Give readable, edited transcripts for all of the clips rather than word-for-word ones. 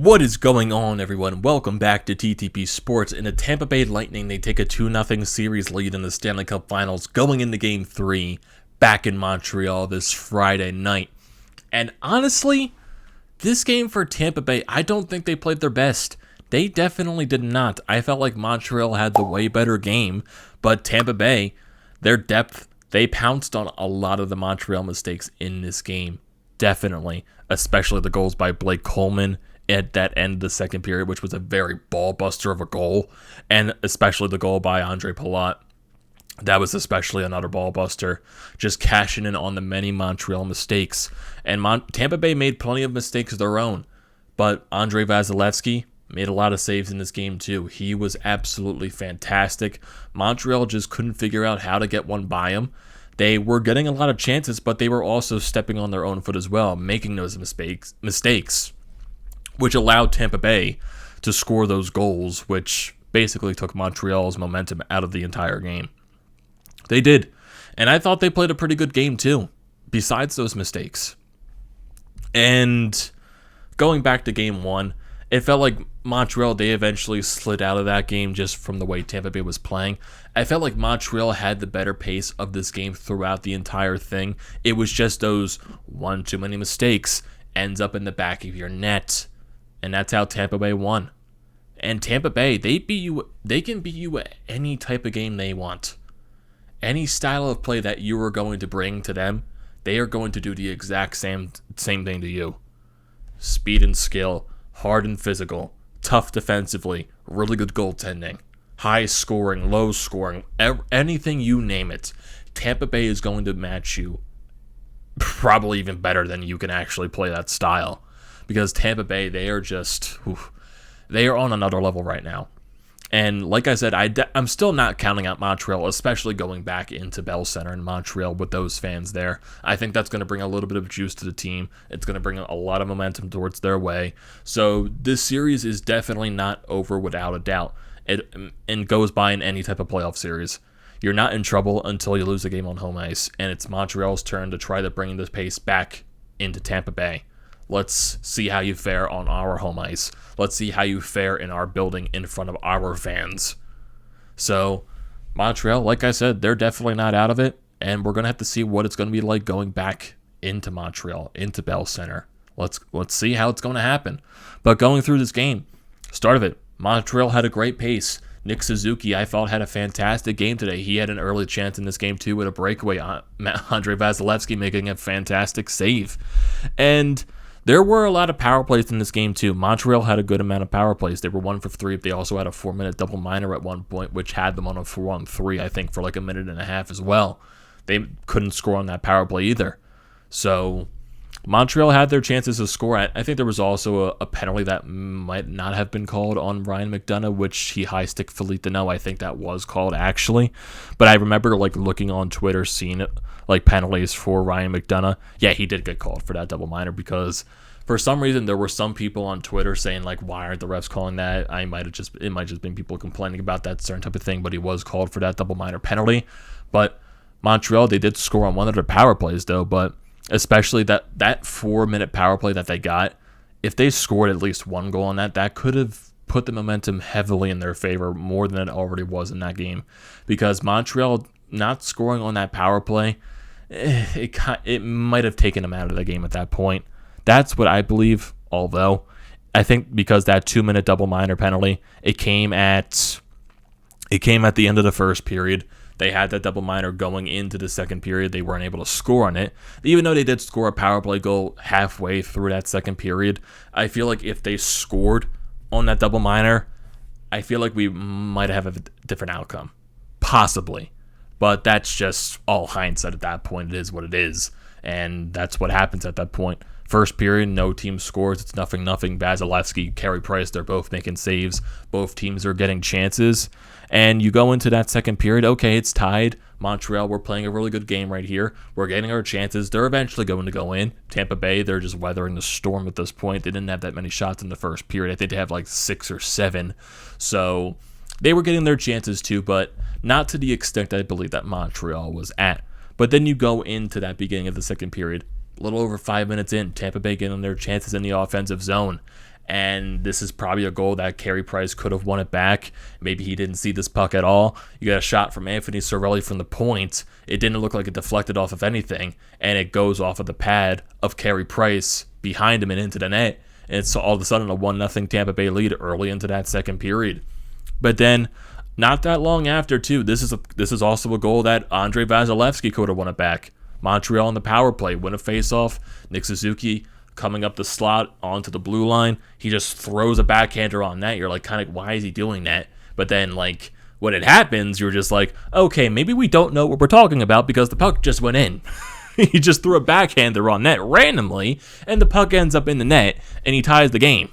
What is going on, everyone? Welcome back to TTP Sports. In the Tampa Bay Lightning, they take a 2-0 series lead in the Stanley Cup Finals going into Game 3 back in Montreal this Friday night. And honestly, this game for Tampa Bay, I don't think they played their best. They definitely did not. I felt like Montreal had the way better game, but Tampa Bay, their depth, they pounced on a lot of the Montreal mistakes in this game. Definitely, especially the goals by Blake Coleman at that end of the second period, which was a very ball buster of a goal, and especially the goal by Andre Palat. That was especially another ball buster, just cashing in on the many Montreal mistakes. And Tampa Bay made plenty of mistakes of their own, but Andre Vasilevsky made a lot of saves in this game too. He was absolutely fantastic. Montreal just couldn't figure out how to get one by him. They were getting a lot of chances, but they were also stepping on their own foot as well, making those mistakes, which allowed Tampa Bay to score those goals, which basically took Montreal's momentum out of the entire game. They did, and I thought they played a pretty good game too, besides those mistakes. And going back to Game 1, it felt like Montreal, they eventually slid out of that game just from the way Tampa Bay was playing. I felt like Montreal had the better pace of this game throughout the entire thing. It was just those one too many mistakes ends up in the back of your net. And that's how Tampa Bay won. And Tampa Bay, they can beat you at any type of game they want. Any style of play that you are going to bring to them, they are going to do the exact same thing to you. Speed and skill, hard and physical, tough defensively, really good goaltending, high scoring, low scoring, anything you name it. Tampa Bay is going to match you probably even better than you can actually play that style. Because Tampa Bay, they are on another level right now. And like I said, I'm still not counting out Montreal, especially going back into Bell Center in Montreal with those fans there. I think that's going to bring a little bit of juice to the team. It's going to bring a lot of momentum towards their way. So this series is definitely not over without a doubt. It goes by in any type of playoff series. You're not in trouble until you lose a game on home ice. And it's Montreal's turn to try to bring the pace back into Tampa Bay. Let's see how you fare on our home ice. Let's see how you fare in our building in front of our fans. So, Montreal, like I said, they're definitely not out of it, and we're going to have to see what it's going to be like going back into Montreal, into Bell Center. Let's see how it's going to happen. But going through this game, start of it, Montreal had a great pace. Nick Suzuki, I thought, had a fantastic game today. He had an early chance in this game, too, with a breakaway. Andre Vasilevsky making a fantastic save. And there were a lot of power plays in this game, too. Montreal had a good amount of power plays. They were 1 for 3. They also had a 4-minute double minor at one point, which had them on a 4-on-3, I think, for like a minute and a half as well. They couldn't score on that power play either. So Montreal had their chances to score. I think there was also a penalty that might not have been called on Ryan McDonagh, which he high-stick Philippe Deneau. I think that was called, actually. But I remember looking on Twitter, seeing it, penalties for Ryan McDonagh. Yeah, he did get called for that double minor because for some reason there were some people on Twitter saying, why aren't the refs calling that? It might just been people complaining about that certain type of thing, but he was called for that double minor penalty. But Montreal, they did score on one of their power plays, though, but especially that 4-minute power play that they got, if they scored at least one goal on that could have put the momentum heavily in their favor more than it already was in that game. Because Montreal not scoring on that power play, it might have taken them out of the game at that point. That's what I believe, although I think because that 2-minute double minor penalty, it came at the end of the first period. They had that double minor going into the second period. They weren't able to score on it. Even though they did score a power play goal halfway through that second period, I feel like if they scored on that double minor, I feel like we might have a different outcome. Possibly. But that's just all hindsight at that point. It is what it is. And that's what happens at that point. First period, no team scores. It's 0-0. Vasilevsky, Carey Price, they're both making saves. Both teams are getting chances. And you go into that second period, okay, it's tied. Montreal, we're playing a really good game right here. We're getting our chances. They're eventually going to go in. Tampa Bay, they're just weathering the storm at this point. They didn't have that many shots in the first period. I think they have 6 or 7. So they were getting their chances too, but not to the extent I believe that Montreal was at. But then you go into that beginning of the second period. A little over 5 minutes in, Tampa Bay getting their chances in the offensive zone. And this is probably a goal that Carey Price could have won it back. Maybe he didn't see this puck at all. You got a shot from Anthony Cirelli from the point. It didn't look like it deflected off of anything, and it goes off of the pad of Carey Price behind him and into the net. And it's all of a sudden a 1-0 Tampa Bay lead early into that second period. But then, not that long after, too, this is also a goal that Andrei Vasilevskiy could have won it back. Montreal on the power play, win a faceoff. Nick Suzuki coming up the slot onto the blue line. He just throws a backhander on net. You're like, kind of, why is he doing that? But then, like, when it happens, you're just like, okay, maybe we don't know what we're talking about because the puck just went in. He just threw a backhander on net randomly, and the puck ends up in the net, and he ties the game.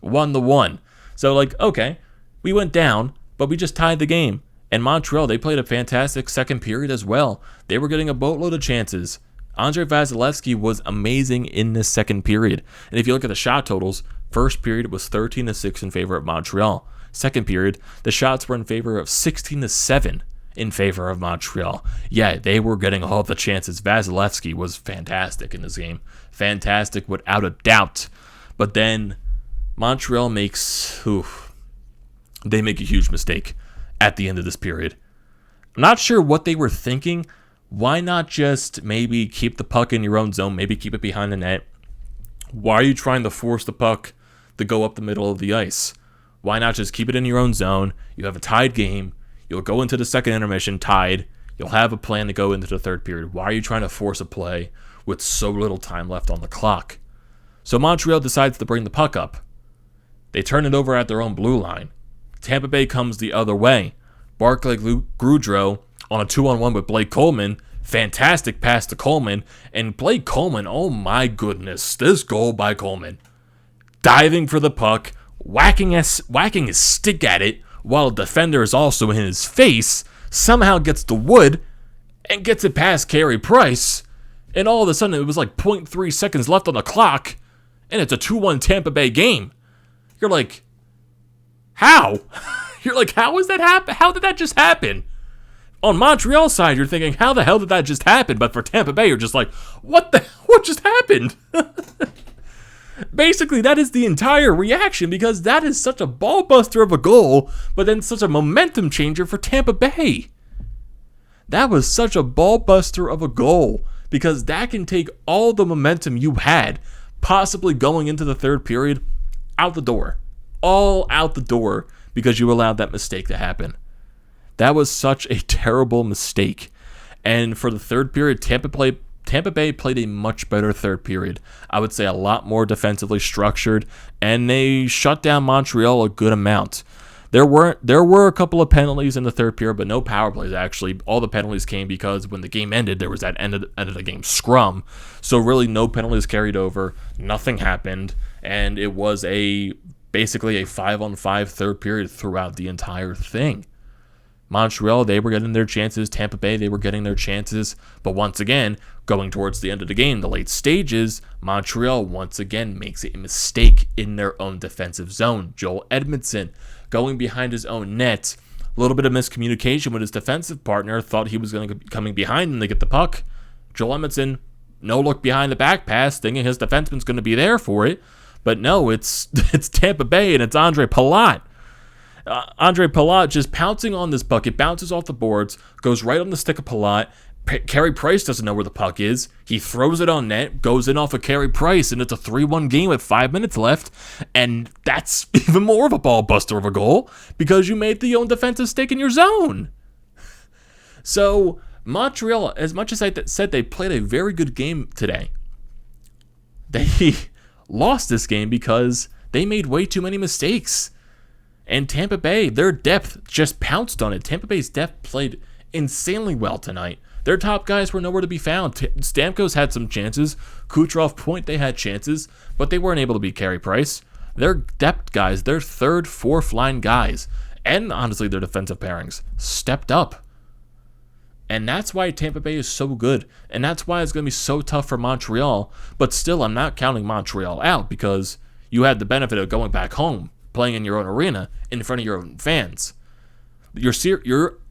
1-1. So, like, okay, we went down, but we just tied the game. And Montreal, they played a fantastic second period as well. They were getting a boatload of chances. Andrei Vasilevskiy was amazing in this second period. And if you look at the shot totals, first period was 13-6 in favor of Montreal. Second period, the shots were in favor of 16-7 in favor of Montreal. Yeah, they were getting all the chances. Vasilevskiy was fantastic in this game. Fantastic without a doubt. But then Montreal they make a huge mistake at the end of this period. I'm not sure what they were thinking. Why not just maybe keep the puck in your own zone, maybe keep it behind the net? Why are you trying to force the puck to go up the middle of the ice? Why not just keep it in your own zone? You have a tied game. You'll go into the second intermission tied. You'll have a plan to go into the third period. Why are you trying to force a play with so little time left on the clock? So Montreal decides to bring the puck up. They turn it over at their own blue line. Tampa Bay comes the other way. Barclay Goodrow on a 2-on-1 with Blake Coleman. Fantastic pass to Coleman. And Blake Coleman, oh my goodness, this goal by Coleman. Diving for the puck, whacking his stick at it while a defender is also in his face, somehow gets the wood and gets it past Carey Price. And all of a sudden, it was like 0.3 seconds left on the clock, and it's a 2-1 Tampa Bay game. You're like, how? You're like, how is that happen? How did that just happen? On Montreal's side, you're thinking, how the hell did that just happen? But for Tampa Bay, you're just like, what just happened? Basically, that is the entire reaction because that is such a ball buster of a goal, but then such a momentum changer for Tampa Bay. That was such a ball buster of a goal because that can take all the momentum you had, possibly going into the third period, out the door. All out the door because you allowed that mistake to happen. That was such a terrible mistake. And for the third period, Tampa Bay played a much better third period. I would say a lot more defensively structured, and they shut down Montreal a good amount. There were a couple of penalties in the third period, but no power plays actually. All the penalties came because when the game ended, there was that end of the game scrum. So really no penalties carried over. Nothing happened, and it was basically a 5-on-5 third period throughout the entire thing. Montreal, they were getting their chances. Tampa Bay, they were getting their chances. But once again, going towards the end of the game, the late stages, Montreal once again makes a mistake in their own defensive zone. Joel Edmondson going behind his own net. A little bit of miscommunication with his defensive partner. Thought he was going to be coming behind him to get the puck. Joel Edmondson, no look behind the back pass, thinking his defenseman's going to be there for it. But no, it's Tampa Bay and it's Andre Palat. Andre Palat just pouncing on this puck. It bounces off the boards, goes right on the stick of Palat. Carey Price doesn't know where the puck is. He throws it on net, goes in off of Carey Price, and it's a 3-1 game with 5 minutes left. And that's even more of a ball buster of a goal because you made the own defensive mistake in your zone. So Montreal, as much as I said they played a very good game today, they lost this game because they made way too many mistakes. And Tampa Bay, their depth just pounced on it. Tampa Bay's depth played insanely well tonight. Their top guys were nowhere to be found. Stamkos had some chances. Kucherov, Point, they had chances, but they weren't able to beat Carey Price. Their depth guys, their third, fourth line guys, and honestly their defensive pairings, stepped up. And that's why Tampa Bay is so good. And that's why it's going to be so tough for Montreal. But still, I'm not counting Montreal out because you had the benefit of going back home, playing in your own arena, in front of your own fans. You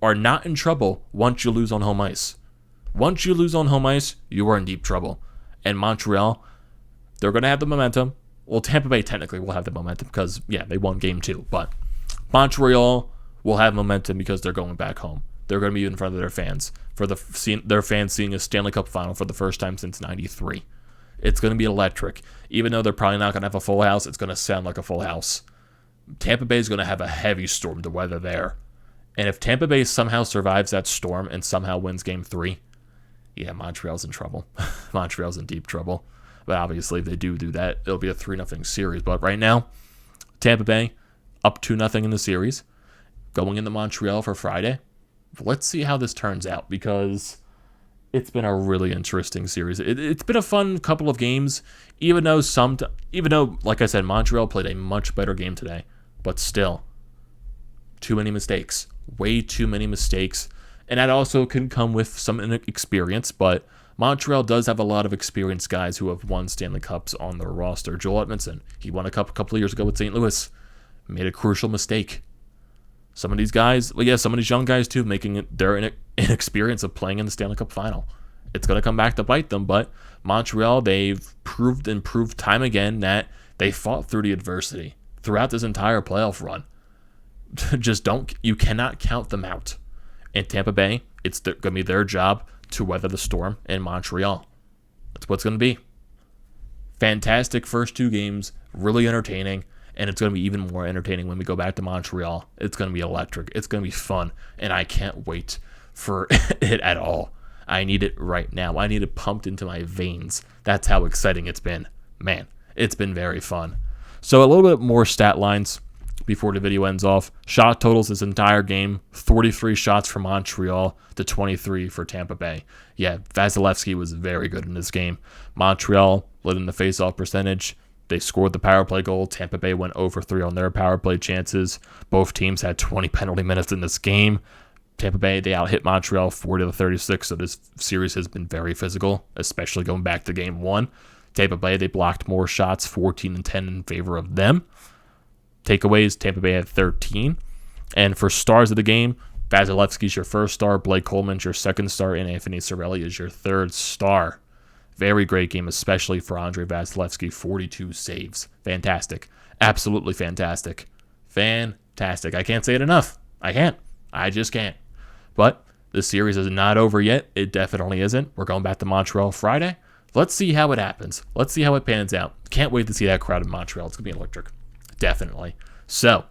are not in trouble once you lose on home ice. Once you lose on home ice, you are in deep trouble. And Montreal, they're going to have the momentum. Well, Tampa Bay technically will have the momentum because, yeah, they won game 2. But Montreal will have momentum because they're going back home. They're going to be in front of their fans for their fans seeing a Stanley Cup final for the first time since '93. It's going to be electric. Even though they're probably not going to have a full house, it's going to sound like a full house. Tampa Bay is going to have a heavy storm to weather there. And if Tampa Bay somehow survives that storm and somehow wins game 3, yeah, Montreal's in trouble. Montreal's in deep trouble. But obviously, if they do that, it'll be a 3-0 series. But right now, Tampa Bay up 2-0 in the series. Going into Montreal for Friday. Let's see how this turns out because it's been a really interesting series. It's been a fun couple of games, even though, like I said, Montreal played a much better game today. But still, too many mistakes. Way too many mistakes. And that also can come with some inexperience, but Montreal does have a lot of experienced guys who have won Stanley Cups on their roster. Joel Edmondson, he won a cup a couple of years ago with St. Louis. Made a crucial mistake. Some of these guys, some of these young guys too, making their inexperience of playing in the Stanley Cup final. It's going to come back to bite them, but Montreal, they've proved time again that they fought through the adversity throughout this entire playoff run. You cannot count them out. In Tampa Bay, it's going to be their job to weather the storm in Montreal. That's what it's going to be. Fantastic first 2 games, really entertaining, and it's going to be even more entertaining when we go back to Montreal. It's going to be electric. It's going to be fun, and I can't wait for it at all. I need it right now. I need it pumped into my veins. That's how exciting it's been. Man, it's been very fun. So a little bit more stat lines before the video ends off. Shot totals this entire game, 43 shots for Montreal to 23 for Tampa Bay. Yeah, Vasilevsky was very good in this game. Montreal led in the face-off percentage. They scored the power play goal. Tampa Bay went over 3 on their power play chances. Both teams had 20 penalty minutes in this game. Tampa Bay, they out-hit Montreal 40-36, so this series has been very physical, especially going back to game 1. Tampa Bay, they blocked more shots, 14-10 in favor of them. Takeaways, Tampa Bay had 13. And for stars of the game, Vasilevsky's your first star, Blake Coleman's your second star, and Anthony Cirelli is your third star. Very great game, especially for Andrei Vasilevsky, 42 saves. Fantastic. Absolutely fantastic. Fantastic. I can't say it enough. I can't. I just can't. But the series is not over yet. It definitely isn't. We're going back to Montreal Friday. Let's see how it happens. Let's see how it pans out. Can't wait to see that crowd in Montreal. It's going to be electric. Definitely. So,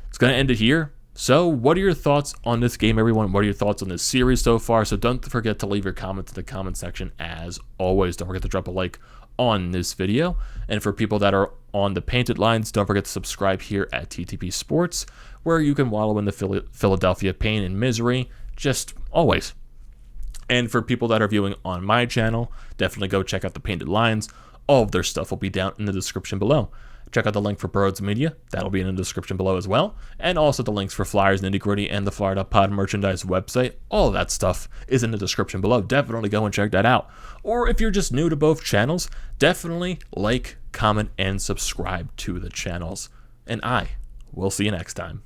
it's going to end it here. So, what are your thoughts on this game, everyone? What are your thoughts on this series so far? So, don't forget to leave your comments in the comment section. As always, don't forget to drop a like on this video. And for people that are on the painted lines, don't forget to subscribe here at TTP Sports, where you can wallow in the Philadelphia pain and misery, just always. And for people that are viewing on my channel, definitely go check out the painted lines. All of their stuff will be down in the description below. Check out the link for BrodesMedia. That'll be in the description below as well. And also the links for Flyers, Nitty Gritty, and the Flyer.pod merchandise website. All of that stuff is in the description below. Definitely go and check that out. Or if you're just new to both channels, definitely like, comment, and subscribe to the channels. And I will see you next time.